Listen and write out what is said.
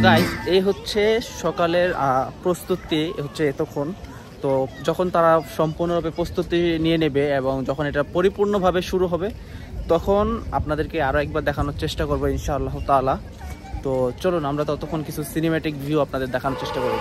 Guys এই হচ্ছে সকালের প্রস্তুতি হচ্ছে এতক্ষণ। তো যখন তারা সম্পূর্ণভাবে প্রস্তুতি নিয়ে নেবে এবং যখন এটা পরিপূর্ণভাবে শুরু হবে তখন আপনাদেরকে আরও একবার দেখানোর চেষ্টা করবো ইনশাআল্লাহ তাআলা। তো চলুন আমরা ততক্ষণ কিছু সিনেম্যাটিক ভিউ আপনাদের দেখানোর চেষ্টা করব।